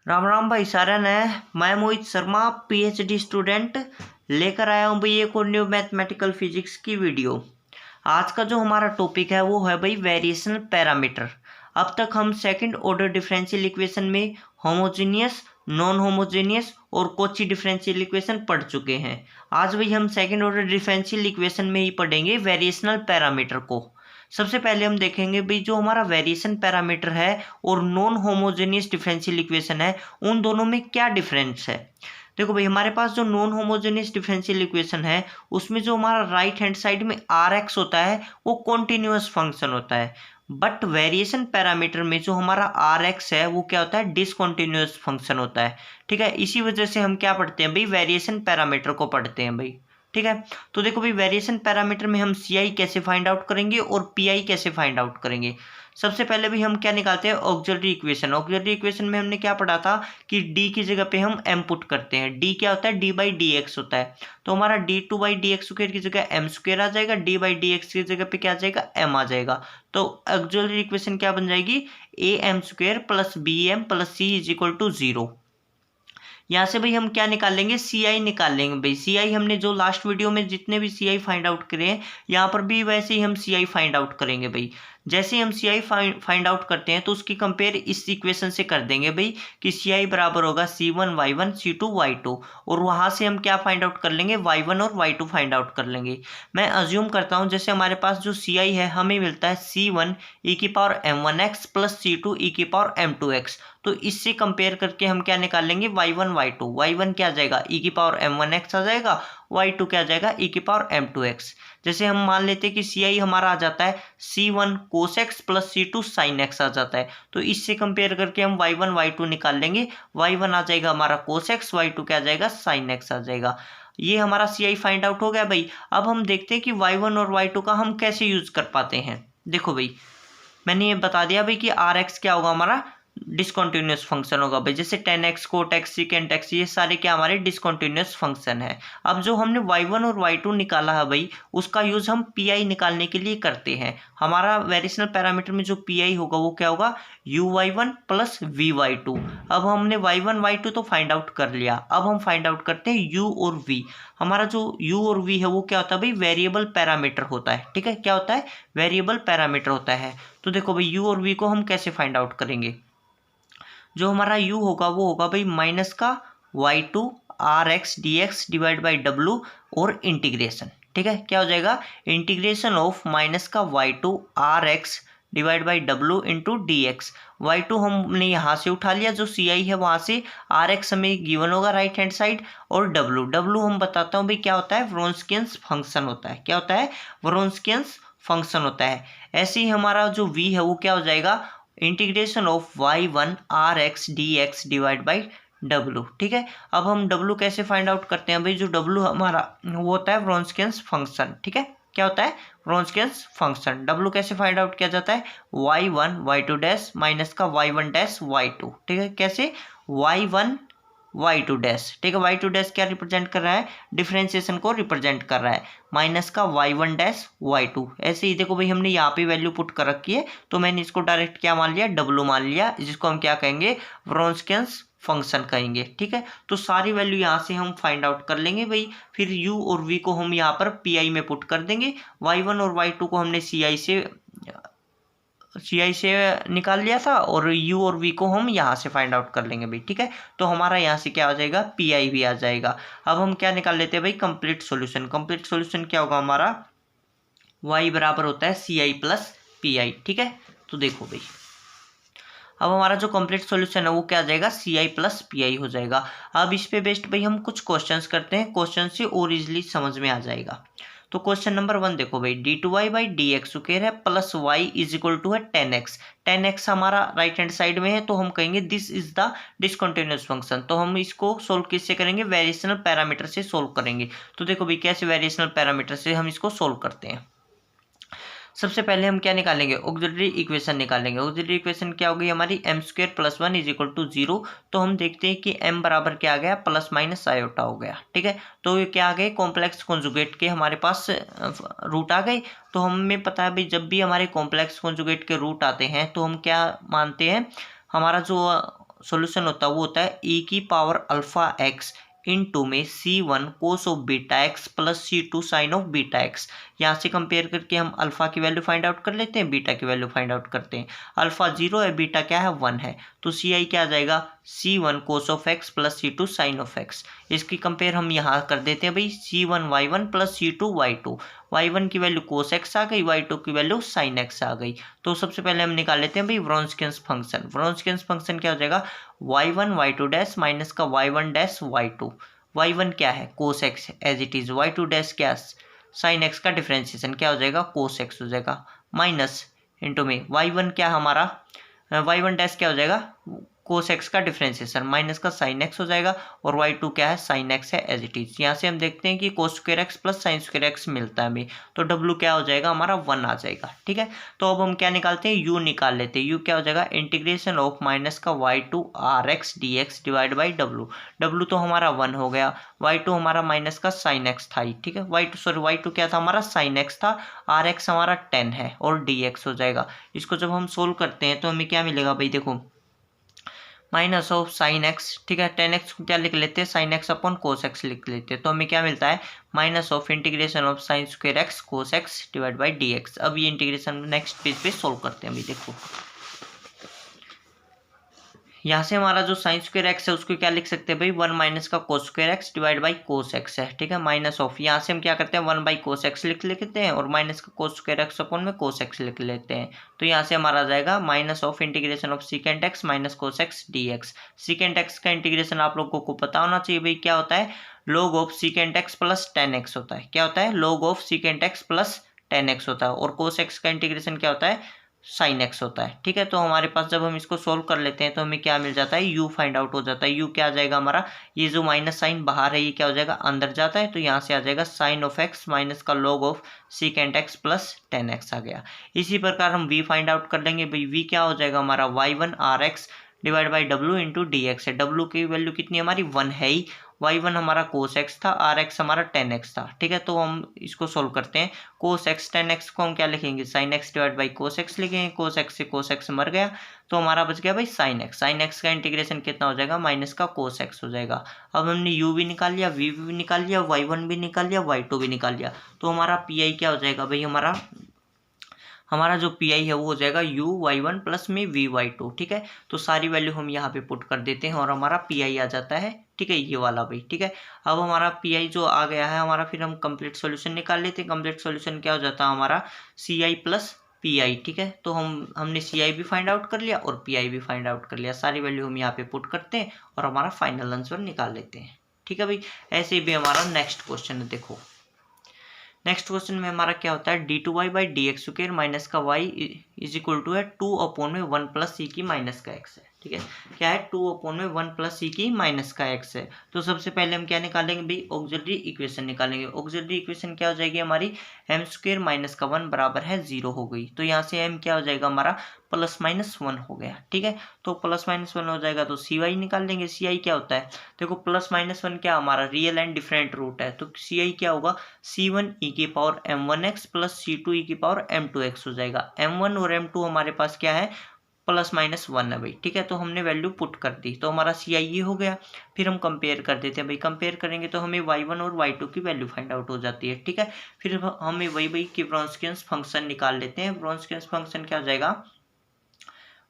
राम राम भाई सारन है। मैं मोहित शर्मा पीएचडी स्टूडेंट लेकर आया हूँ भाई एक और न्यू मैथमेटिकल फिजिक्स की वीडियो। आज का जो हमारा टॉपिक है वो है भाई वेरिएशनल पैरामीटर। अब तक हम सेकंड ऑर्डर डिफरेंशियल इक्वेशन में होमोजेनियस, नॉन होमोजेनियस और कॉची डिफरेंशियल इक्वेशन पढ़ चुके हैं। आज भाई हम सेकंड ऑर्डर डिफरेंशियल इक्वेशन में ही पढ़ेंगे वेरिएशनल पैरामीटर को। सबसे पहले हम देखेंगे भाई जो हमारा वेरिएशन पैरामीटर है और नॉन होमोजेनियस डिफरेंशियल इक्वेशन है, उन दोनों में क्या डिफरेंस है। देखो भाई हमारे पास जो नॉन होमोजेनियस डिफरेंशियल इक्वेशन है उसमें जो हमारा राइट हैंड साइड में आर एक्स होता है वो कॉन्टिन्यूअस फंक्शन होता है। बट वेरिएशन पैरामीटर में जो हमारा आर एक्स है वो क्या होता है, डिसकॉन्टिन्यूअस फंक्शन होता है। ठीक है, इसी वजह से हम क्या पढ़ते हैं भाई, वेरिएशन पैरामीटर को पढ़ते हैं भाई। ठीक है, तो देखो भाई वेरिएशन पैरामीटर में हम सी आई कैसे फाइंड आउट करेंगे और पी आई कैसे फाइंड आउट करेंगे। सबसे पहले भी हम क्या निकालते हैं, ऑक्सिलरी इक्वेशन। ऑक्सिलरी इक्वेशन में हमने क्या पढ़ा था कि d की जगह पे हम m पुट करते हैं। d क्या होता है, d बाई डी एक्स होता है। तो हमारा d2 by D x square की जगह m स्क्वायर आ जाएगा, d बाई डी एक्स की जगह पे क्या आ जाएगा, m आ जाएगा। तो ऑक्सिलरी इक्वेशन क्या बन जाएगी, A M square plus B M plus C is equal to 0। यहाँ से भाई हम क्या निकाल लेंगे, सी आई निकाल लेंगे भाई। सी आई हमने जो लास्ट वीडियो में जितने भी सी आई फाइंड आउट करे हैं, यहाँ पर भी वैसे ही हम सी आई फाइंड आउट करेंगे भाई। जैसे ही हम सी आई फाइंड आउट करते हैं तो उसकी कंपेयर इस इक्वेशन से कर देंगे भाई कि सी आई बराबर होगा C1 Y1 C2 Y2। और वहाँ से हम क्या फाइंड आउट कर लेंगे, Y1 और Y2 फाइंड आउट कर लेंगे। मैं अज्यूम करता हूँ जैसे हमारे पास जो सी आई है हमें मिलता है C1 e की power m1x plus C2 e की पावर m2x। तो इससे कंपेयर करके हम क्या निकाल लेंगे, y1 y2। y1 क्या आ जाएगा, e की पावर m1x आ जाएगा, y2 क्या आ जाएगा, e की पावर m2x। जैसे हम मान लेते हैं कि सी आई हमारा आ जाता है C1 cos x plus C2 sin x आ जाता है। तो इससे कंपेयर करके हम y1 y2 निकाल लेंगे। y1 आ जाएगा हमारा cos x, y2 क्या आ जाएगा, sin x आ जाएगा। ये हमारा सी आई फाइंड आउट हो गया भाई। अब हम देखते हैं कि y1 और y2 का हम कैसे यूज कर पाते हैं। देखो भाई मैंने ये बता दिया भाई कि आर एक्स क्या होगा, हमारा डिसकॉन्टिन्यूस फंक्शन होगा भाई। जैसे tan X cot X secant X ये सारे क्या हमारे डिसकॉन्टिन्यूस फंक्शन है। अब जो हमने y1 और y2 निकाला है भाई उसका यूज हम पी आई निकालने के लिए करते हैं। हमारा वेरिएशनल पैरामीटर में जो पी आई होगा वो क्या होगा, u(y1) प्लस v(y2). अब हमने y1 y2 तो फाइंड आउट कर लिया, अब हम फाइंड आउट करते हैं u और v। हमारा जो u और v है वो क्या होता है भाई, वेरिएबल पैरामीटर होता है। ठीक है, क्या होता है, वेरिएबल पैरामीटर होता है। तो देखो भाई u और v को हम कैसे फाइंड आउट करेंगे। जो हमारा u होगा वो होगा भाई माइनस का y2 R X D X divide by W और इंटीग्रेशन। ठीक है, क्या हो जाएगा, इंटीग्रेशन ऑफ माइनस का y2 R X divide by W into D X. y2 हमने यहाँ से उठा लिया, जो सी आई है वहाँ से आर एक्स हमें गिवन होगा राइट हैंड साइड, और डब्लू हम बताता हूँ भाई क्या होता है, व्रोंस्कियंस फंक्शन होता है। क्या होता है, व्रोंस्कियंस फंक्शन होता है। ऐसे ही हमारा जो v है वो क्या हो जाएगा, integration of y1 R X D X divide by W. ठीक है, अब हम w कैसे फाइंड आउट करते हैं भाई, जो w हमारा वो होता है व्रोंस्कियंस फंक्शन। ठीक है, क्या होता है, व्रोंस्कियंस फंक्शन। w कैसे फाइंड आउट किया जाता है, y1 y2 डैश माइनस का y1 डैश y2। ठीक है, कैसे, y1 y2 डैश। ठीक है, y2 डैश क्या रिप्रेजेंट कर रहा है, डिफरेंशिएशन को रिप्रेजेंट कर रहा है, माइनस का y1 डैश y2। ऐसे ही देखो भाई हमने यहाँ पे वैल्यू पुट कर रखी है तो मैंने इसको डायरेक्ट क्या मान लिया, w मान लिया, जिसको हम क्या कहेंगे, व्रोंस्कियंस फंक्शन कहेंगे। ठीक है, तो सारी वैल्यू यहाँ से हम फाइंड आउट कर लेंगे भाई। फिर u और v को हम यहाँ पर पी आई में पुट कर देंगे। y1 और y2 को हमने सी आई से निकाल लिया था और u और v को हम यहाँ से फाइंड आउट कर लेंगे भाई। ठीक है, तो हमारा यहाँ से क्या आ जाएगा, पी आई भी आ जाएगा। अब हम क्या निकाल लेते हैं भाई, कंप्लीट सॉल्यूशन। कंप्लीट सॉल्यूशन क्या होगा हमारा, y बराबर होता है सी आई प्लस पी आई। ठीक है, तो देखो भाई अब हमारा जो कंप्लीट सॉल्यूशन है वो क्या आ जाएगा, सी आई प्लस पी आई हो जाएगा। अब इस पे बेस्ड भाई हम कुछ क्वेश्चंस करते हैं, क्वेश्चन से और इजिली समझ में आ जाएगा। तो क्वेश्चन नंबर 1 देखो भाई, d2y by D x square है plus y is equal to है 10x। 10x हमारा राइट हैंड साइड में है तो हम कहेंगे this is the discontinuous function. तो हम इसको सोल्व किससे करेंगे, वेरिएशनल पैरामीटर से सोल्व करेंगे। तो देखो भाई कैसे वेरिएशनल पैरामीटर से हम इसको सोल्व करते हैं। सबसे पहले हम क्या निकालेंगे, ऑक्सिलरी इक्वेशन निकालेंगे। ऑक्सिलरी इक्वेशन क्या होगी हमारी, M square plus 1 is equal to 0। तो हम देखते हैं कि m बराबर क्या आ गया, प्लस माइनस आयोटा हो गया। ठीक है, तो ये क्या आ गए, कॉम्प्लेक्स कॉन्जुगेट के हमारे पास रूट आ गए। तो हमें पता है भाई जब भी हमारे कॉम्प्लेक्स कॉन्जुगेट के रूट आते हैं तो हम क्या मानते हैं, हमारा जो सोल्यूशन होता है वो होता है e की पावर अल्फा एक्स इनटू में c1 cos of beta X plus c2 sine of beta X. यहाँ से कंपेयर करके हम अल्फा की वैल्यू फाइंड आउट कर लेते हैं, बीटा की वैल्यू फाइंड आउट करते हैं। अल्फा 0 है, बीटा क्या है 1 है, तो सी आई क्या आ जाएगा c1 cos of X plus c2 sine of X. इसकी कंपेयर हम यहाँ कर देते हैं भाई c1 y1 plus c2 y2। y1 की वैल्यू कोस एक्स आ गई, y2 की वैल्यू साइन एक्स आ गई। तो सबसे पहले हम निकाल लेते हैं भाई व्रॉन्स्कियंस फंक्शन। व्रॉन्स्कियंस फंक्शन क्या हो जाएगा y1 y2 डैश माइनस का y1 डैश y2। y1 क्या है cos X as it is, y2 dash क्या साइन एक्स का डिफरेंशिएशन क्या हो जाएगा कोस एक्स हो जाएगा, माइनस इंटू में y1 क्या हमारा y1 डैश क्या हो जाएगा कोस एक्स का डिफरेंशिएशन माइनस का साइन एक्स हो जाएगा, और y2 क्या है साइन एक्स है एज इट इज। यहाँ से हम देखते हैं कि cos square x plus sine square x मिलता है हमें, तो w क्या हो जाएगा हमारा 1 आ जाएगा। ठीक है, तो अब हम क्या निकालते हैं u निकाल लेते हैं। u क्या हो जाएगा इंटीग्रेशन ऑफ माइनस का y2 R X D X divide by w। w तो हमारा 1 हो गया, y2 हमारा माइनस का साइन एक्स था ही। ठीक है, y2 क्या था हमारा साइन एक्स था, आर एक्स हमारा 10 है और डी एक्स हो जाएगा। इसको जब हम सोल्व करते हैं तो हमें क्या मिलेगा भाई देखो माइनस ऑफ साइन एक्स। ठीक है, 10x को क्या लिख लेते हैं sine x upon cos x लिख लेते हैं, तो हमें क्या मिलता है minus of integration of sine square x cos x divide by D x. अब ये इंटीग्रेशन नेक्स्ट पेज पे सोल्व करते हैं। अभी देखो यहाँ से हमारा जो साइन स्क्वायर एक्स है उसको क्या लिख सकते हैं भाई 1 माइनस का cos square x divide by cos x है। ठीक है, माइनस ऑफ यहाँ से हम क्या करते हैं 1 बाई कोस एक्स लिख लेते हैं और माइनस का कोस स्क्वायर एक्स अपॉन में कोस एक्स लिख लेते हैं। तो यहाँ से हमारा आ जाएगा minus of integration of secant x minus cos x D x. Secant x का इंटीग्रेशन आप लोगों को पता होना चाहिए भाई क्या होता है log of secant x plus 10x होता है। क्या होता है log of secant x plus 10x होता है, और कोस एक्स का इंटीग्रेशन क्या होता है साइन एक्स होता है। ठीक है, तो हमारे पास जब हम इसको सोल्व कर लेते हैं तो हमें क्या मिल जाता है u फाइंड आउट हो जाता है। u क्या आ जाएगा हमारा, ये जो माइनस साइन बाहर है ये क्या हो जाएगा अंदर जाता है, तो यहाँ से आ जाएगा साइन ऑफ एक्स माइनस का log of secant x plus 10x आ गया। इसी प्रकार हम v फाइंड आउट कर लेंगे भाई, v क्या हो जाएगा हमारा y1 R X divide by W into D X है। w की वैल्यू कितनी हमारी 1 है ही, y1 हमारा कोस एक्स था, आर एक्स हमारा 10x था। ठीक है, तो हम इसको सोल्व करते हैं। कोस एक्स 10x को हम क्या लिखेंगे sine x divide by cos x लिखेंगे, कोस एक्स से कोस एक्स मर गया तो हमारा बच गया भाई साइन एक्स। साइन एक्स का इंटीग्रेशन कितना हो जाएगा माइनस का कोस एक्स हो जाएगा। अब हमने u भी निकाल लिया, v भी निकाल लिया, y1 भी निकाल लिया, y2 भी निकाल लिया, तो हमारा पी क्या हो जाएगा भाई हमारा जो पी है वो हो जाएगा u y1 प्लस में v y2। ठीक है, तो सारी वैल्यू हम यहाँ पे पुट कर देते हैं और हमारा पी आ जाता है। ठीक है, ये वाला भाई। ठीक है, अब हमारा पी जो आ गया है हमारा, फिर हम कंप्लीट सॉल्यूशन निकाल लेते हैं। कंप्लीट सॉल्यूशन क्या हो जाता है हमारा सी आई प्लस पी आई। ठीक है, तो हमने सी आई भी फाइंड आउट कर लिया और पी आई भी फाइंड आउट कर लिया। सारी वैल्यू हम यहाँ पे पुट करते हैं और हमारा फाइनल आंसर निकाल लेते हैं। ठीक है भाई, ऐसे भी हमारा नेक्स्ट क्वेश्चन है। देखो नेक्स्ट क्वेश्चन में हमारा क्या होता है D two Y by D x square minus का वाई इज इक्वल टू है 2 अपॉन में 1 प्लस सी की माइनस का एक्स है। ठीक है, क्या है 2 अपॉन में 1 प्लस सी की माइनस का एक्स है। तो सबसे पहले हम क्या निकालेंगे भाई ऑक्सिलरी इक्वेशन निकालेंगे। ऑक्सिलरी इक्वेशन क्या हो जाएगी हमारी एम स्क्वायर माइनस का 1 बराबर है 0 हो गई। तो यहाँ से एम क्या हो जाएगा हमारा प्लस माइनस 1 हो गया। ठीक है, तो प्लस माइनस 1 हो जाएगा तो सी वाई निकाल लेंगे। सी आई क्या होता है देखो प्लस माइनस 1 क्या हमारा रियल एंड डिफरेंट रूट है, तो सी आई क्या होगा c1 e की power m1x plus c2 e की पावर m2x हो जाएगा। m1 और m2 हमारे पास क्या है प्लस माइनस 1 है भाई। ठीक है, तो हमने वैल्यू पुट कर दी तो हमारा सी आई ये हो गया। फिर हम कंपेयर कर देते हैं भाई, कंपेयर करेंगे तो हमें y1 और y2 की वैल्यू फाइंड आउट हो जाती है। ठीक है, फिर हमें वही की व्रॉन्स्कियंस फंक्शन निकाल लेते हैं। व्रॉन्स्कियंस फंक्शन क्या हो जाएगा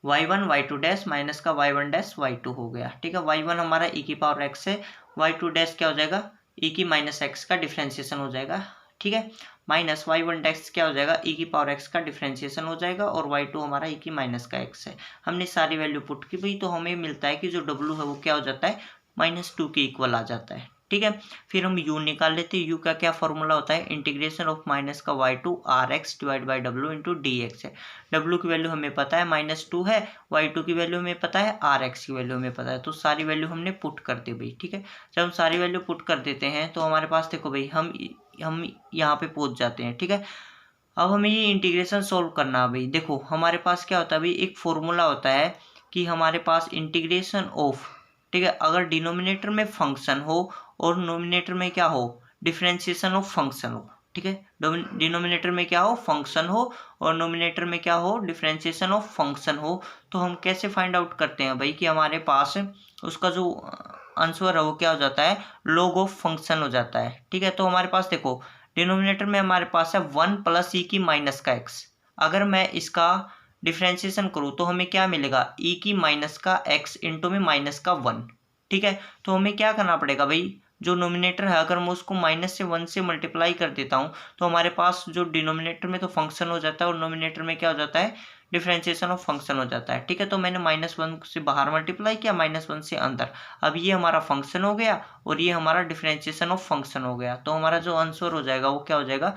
y1 y2 डैश माइनस का y1 डैश y2 हो गया। ठीक है, y1 हमारा e की पावर x है, y2 डैश क्या हो जाएगा e की माइनस x का डिफरेंशिएशन हो जाएगा। ठीक है, माइनस y1 डैश क्या हो जाएगा e की पावर x का डिफरेंशिएशन हो जाएगा, और y2 हमारा e की माइनस का x है। हमने सारी वैल्यू पुट की भाई, तो हमें मिलता है कि जो w है वो क्या हो जाता है -2 के इक्वल आ जाता है। ठीक है, फिर हम u निकाल लेते हैं। u का क्या फॉर्मूला होता है इंटीग्रेशन ऑफ माइनस का y2 R X divide by W into D X है। w की वैल्यू हमें पता है -2 है, y2 की वैल्यू हमें पता है, आर एक्स की वैल्यू हमें पता है, तो सारी वैल्यू हमने पुट कर दी भाई। ठीक है, जब हम सारी वैल्यू पुट कर देते हैं तो हमारे पास देखो भाई हम यहाँ पे पहुँच जाते हैं। ठीक है, अब हमें ये इंटीग्रेशन सोल्व करना है भाई। देखो हमारे पास क्या होता है भाई एक फॉर्मूला होता है कि हमारे पास इंटीग्रेशन ऑफ, ठीक है, अगर डिनोमिनेटर में फंक्शन हो और नोमिनेटर में क्या हो डिफरेंशिएशन ऑफ फंक्शन हो, ठीक है, डिनोमिनेटर में क्या हो, फंक्शन हो, और नोमिनेटर में क्या हो, डिफरेंशिएशन ऑफ फंक्शन हो। तो हम कैसे फाइंड आउट करते हैं भाई कि हमारे पास उसका जो आंसर है वो क्या हो जाता है, log ऑफ फंक्शन हो जाता है। ठीक है, तो हमारे पास देखो डिनोमिनेटर में हमारे पास है 1 प्लस ई की माइनस का एक्स। अगर मैं इसका डिफ्रेंशिएशन करूँ तो हमें क्या मिलेगा, ई की माइनस का एक्स इंटू में माइनस का 1। ठीक है, तो हमें क्या करना पड़ेगा भाई, जो नोमिनेटर है अगर मैं उसको माइनस से 1 से मल्टीप्लाई कर देता हूँ तो हमारे पास जो डिनोमिनेटर में तो फंक्शन हो जाता है और नोमिनेटर में क्या हो जाता है, डिफरेंशिएशन ऑफ फंक्शन हो जाता है। ठीक है, तो मैंने -1 से बाहर मल्टीप्लाई किया, -1 से अंदर। अब ये हमारा फंक्शन हो गया और ये हमारा डिफरेंशिएशन ऑफ फंक्शन हो गया। तो हमारा जो आंसर हो जाएगा वो क्या हो जाएगा,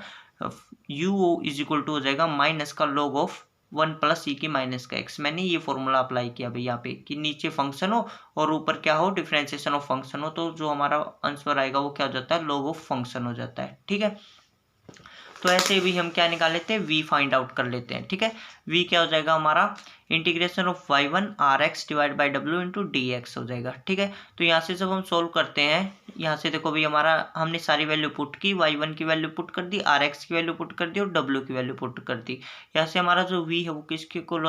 u इज इक्वल टू हो जाएगा माइनस का log ऑफ 1 प्लस ई की माइनस का एक्स। मैंने ये फॉर्मूला अप्लाई किया भाई यहाँ पे कि नीचे फंक्शन हो और ऊपर क्या हो, डिफरेंशिएशन ऑफ फंक्शन हो। तो जो हमारा आंसर आएगा वो क्या हो जाता है, log ऑफ फंक्शन हो जाता है। ठीक है, तो ऐसे भी हम क्या निकाल लेते हैं, v फाइंड आउट कर लेते हैं। ठीक है, v क्या हो जाएगा हमारा, integration of y1 R X divide by W into D X हो जाएगा। ठीक है, तो यहाँ से जब हम सोल्व करते हैं, यहाँ से देखो भाई हमारा हमने सारी वैल्यू पुट की, y1 की वैल्यू पुट कर दी, आर एक्स की वैल्यू पुट कर दी और w की वैल्यू पुट कर दी। यहाँ से हमारा जो v है वो किसके को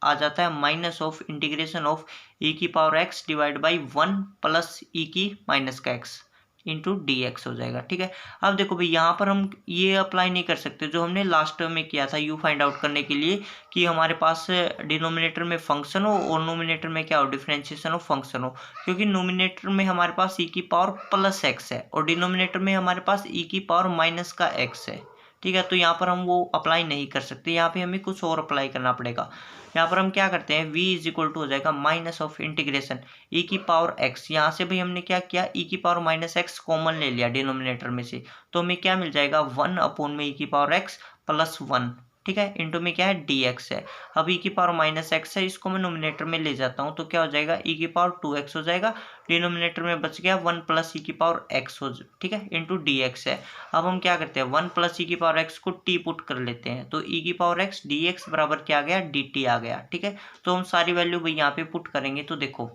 आ जाता है, minus of integration of e की power x divide by 1 plus e की माइनस का x इंटू डी एक्स हो जाएगा। ठीक है, अब देखो भाई यहाँ पर हम ये अप्लाई नहीं कर सकते जो हमने लास्ट टर्म में किया था यू फाइंड आउट करने के लिए, कि हमारे पास डिनोमिनेटर में फंक्शन हो और नोमिनेटर में क्या हो, डिफरेंशिएशन ऑफ फंक्शन हो। क्योंकि नोमिनेटर में हमारे पास ई की पावर प्लस एक्स है और डिनोमिनेटर में हमारे पास ई की पावर माइनस का एक्स है। ठीक है, तो यहाँ पर हम वो अप्लाई नहीं कर सकते, यहाँ पे हमें कुछ और अप्लाई करना पड़ेगा। यहाँ पर हम क्या करते हैं, v इज इक्वल टू हो जाएगा माइनस ऑफ इंटीग्रेशन ई की पावर x। यहाँ से भी हमने क्या किया, ई की पावर माइनस एक्स कॉमन ले लिया डिनोमिनेटर में से, तो हमें क्या मिल जाएगा, 1 अपॉन में ई की पावर x प्लस 1। ठीक है, इंटू में क्या है, dx है। अब ई की पावर माइनस एक्स है, इसको मैं नोमिनेटर में ले जाता हूँ तो क्या हो जाएगा, ई की पावर 2x हो जाएगा। डिनोमिनेटर में बच गया 1 प्लस ई की पावर x हो, ठीक है, इंटू dx है। अब हम क्या करते हैं, 1 प्लस ई की पावर x को t पुट कर लेते हैं, तो ई की पावर x dx बराबर क्या आ गया, dt आ गया। ठीक है, तो हम सारी वैल्यू भाई यहाँ पे पुट करेंगे तो देखो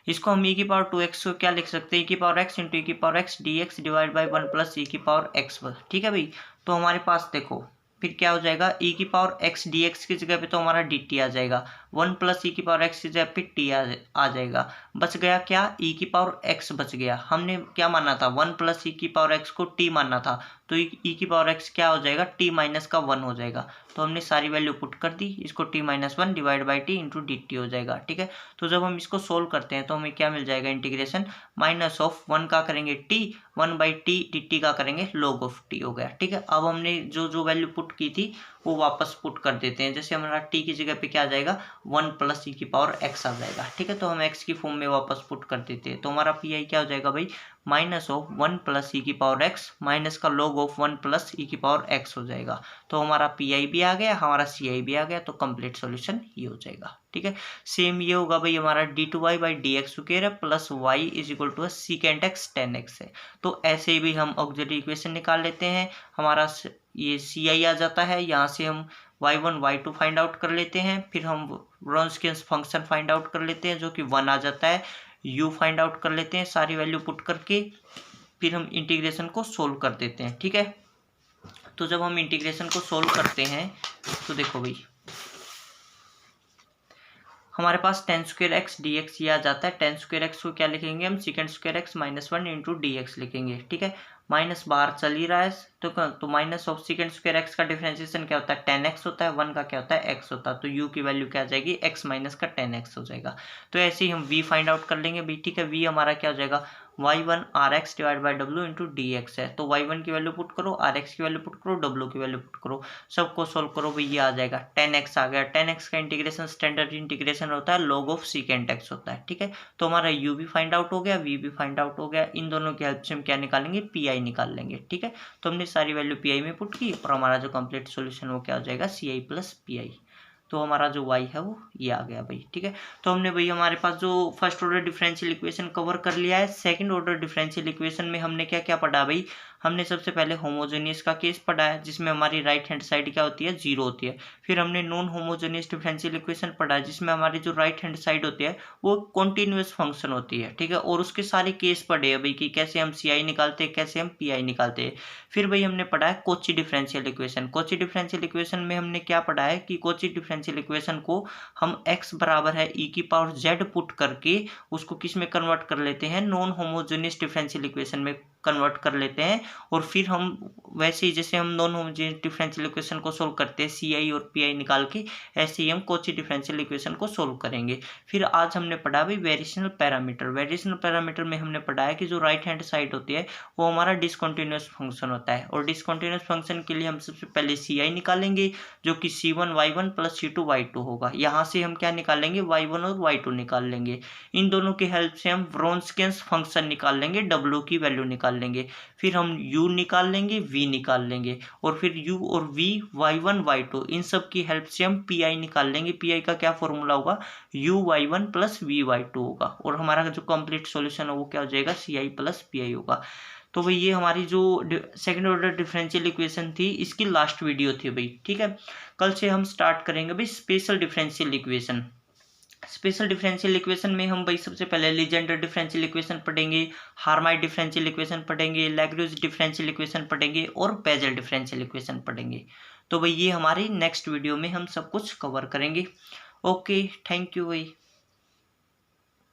इसको हम e की पावर 2x को क्या लिख सकते हैं, e की पावर x इंटू ई की power x dx divide by 1 plus e की पावर x। ठीक है भाई, तो हमारे पास देखो फिर क्या हो जाएगा, e की पावर x dx की जगह पे तो हमारा dt आ जाएगा, 1 प्लस ई की पावर x की जगह पे t आ जाएगा। बच गया क्या, e की पावर x बच गया। हमने क्या माना था, 1 प्लस ई की पावर x को t मानना था, तो e की पावर x क्या हो जाएगा, t माइनस का 1 हो जाएगा। तो हमने सारी वैल्यू पुट कर दी, इसको t minus 1 divide by T into D T हो जाएगा। ठीक है, तो जब हम इसको सोल्व करते हैं तो हमें क्या मिल जाएगा, इंटीग्रेशन माइनस ऑफ 1 का करेंगे t, 1 by T D T का करेंगे log ऑफ t हो गया। ठीक है, अब हमने जो वैल्यू पुट की थी वो वापस पुट कर देते हैं। जैसे हमारा t की जगह पे क्या आ जाएगा, 1 प्लस ई की पावर x आ जाएगा। ठीक है, तो हम x की फॉर्म में वापस पुट कर देते हैं, तो हमारा पी आई क्या हो जाएगा भाई, माइनस ऑफ 1 प्लस ई की पावर x माइनस का log ऑफ 1 प्लस ई की पावर x हो जाएगा। तो हमारा पी आई भी आ गया, हमारा सी आई भी आ गया, तो कंप्लीट सॉल्यूशन ये हो जाएगा। ठीक है, सेम ये होगा भाई हमारा d two Y by D x square है plus y is equal to secant x tan x है। तो ऐसे भी हम ऑक्सिलरी इक्वेशन निकाल लेते हैं, हमारा ये सी आई आ जाता है। यहाँ से हम y1 y2 फाइंड आउट कर लेते हैं, फिर हम व्रोन्स्कियन फंक्शन फाइंड आउट कर लेते हैं जो कि 1 आ जाता है, u फाइंड आउट कर लेते हैं सारी वैल्यू पुट करके, फिर हम इंटीग्रेशन को सोल्व कर देते हैं। ठीक है, तो जब हम इंटीग्रेशन को सोल्व करते हैं तो देखो भाई हमारे पास tan square x D x ये आ जाता है। टेन स्क्वायर एक्स को क्या लिखेंगे हम, second square x minus 1 into D x लिखेंगे। ठीक है, माइनस बाहर चल ही रहा है तो minus of second square x का डिफरेंशिएशन क्या होता है, 10x होता है, 1 का क्या होता है, x होता है, तो u की वैल्यू क्या आ जाएगी, x माइनस का 10x हो जाएगा। तो ऐसे ही हम v फाइंड आउट कर लेंगे भाई। ठीक है, v हमारा क्या हो जाएगा, y1 R X divide by W into D X है, तो y1 की वैल्यू पुट करो, आर एक्स की वैल्यू पुट करो, w की वैल्यू पुट करो, सबको सोल्व करो भाई, ये आ जाएगा 10x आ गया। 10x का इंटीग्रेशन स्टैंडर्ड इंटीग्रेशन होता है, log ऑफ सीकेंट x होता है। ठीक है, तो हमारा u भी फाइंड आउट हो गया, v भी फाइंड आउट हो गया, इन दोनों की हेल्प से हम क्या निकालेंगे, पी आई निकाल लेंगे। ठीक है, तो हमने सारी वैल्यू पी आई में पुट की और हमारा जो कंप्लीट सॉल्यूशन वो क्या हो जाएगा, सी आई प्लस पी आई। तो हमारा जो y है वो ये आ गया भाई। ठीक है, तो हमने भाई हमारे पास जो first order differential equation cover कर लिया है। सेकंड ऑर्डर डिफरेंशियल इक्वेशन में हमने क्या क्या पढ़ा भाई, हमने सबसे पहले होमोजेनियस का केस पढ़ा है जिसमें हमारी राइट हैंड साइड क्या होती है, जीरो होती है। फिर हमने नॉन होमोजेनियस डिफरेंशियल इक्वेशन पढ़ा है जिसमें हमारी जो राइट हैंड साइड होती है वो कॉन्टिन्यूअस फंक्शन होती है। ठीक है, और उसके सारे केस पढ़े हैं भाई कि कैसे हम सी आई निकालते हैं, कैसे हम पी आई निकालते हैं। फिर भाई हमने पढ़ा है Cauchy differential equation. Cauchy differential equation में हमने क्या पढ़ा है कि कॉची डिफरेंशियल इक्वेशन को हम x बराबर है e की पावर z पुट करके उसको किस में कन्वर्ट कर लेते हैं, नॉन होमोजेनियस डिफरेंशियल इक्वेशन में कन्वर्ट कर लेते हैं। और फिर हम वैसे ही जैसे हम नॉन होमोजेनियस डिफरेंशियल इक्वेशन को सोल्व करते हैं सी आई और पी आई निकाल के, ऐसे ही हम कॉची डिफरेंशियल इक्वेशन को सोल्व करेंगे। फिर आज हमने पढ़ा भाई वेरिएशनल पैरामीटर। वेरिएशनल पैरामीटर में हमने पढ़ा है कि जो राइट हैंड साइड होती है वो हमारा डिसकंटिन्यूअस फंक्शन होता है, और डिसकंटिन्यूअस फंक्शन के लिए हम सबसे पहले सी आई निकालेंगे जो कि c1y1 प्लस c2y2 होगा। यहाँ से हम क्या निकालेंगे, y1 और y2 निकाल लेंगे। इन दोनों की हेल्प से हम व्रोन्स्कियन फंक्शन निकाल लेंगे, w की वैल्यू निकाल लेंगे। फिर हम u निकाल लेंगे, v निकाल लेंगे, और फिर u और v, y1 y2 इन सब की हेल्प से हम pi निकाल लेंगे। pi का क्या फॉर्मूला होगा, u(y1) प्लस v(y2) होगा, और हमारा जो कंप्लीट सॉल्यूशन है वो क्या हो जाएगा, ci प्लस pi होगा। तो भाई ये हमारी जो सेकंड ऑर्डर डिफरेंशियल इक्वेशन थी इसकी लास्ट वीडियो थी भाई। ठीक है, कल से हम स्टार्ट करेंगे भाई special differential equation. Special differential equation में हम भाई सबसे पहले लीजेंडर डिफरेंशियल इक्वेशन पढ़ेंगे, हार्माइट डिफरेंशियल इक्वेशन पढ़ेंगे, लैग्रेंज डिफरेंशियल इक्वेशन पढ़ेंगे, और बेजल डिफरेंशियल इक्वेशन पढ़ेंगे। तो भाई ये हमारी नेक्स्ट वीडियो में हम सब कुछ कवर करेंगे। ओके, थैंक यू भाई।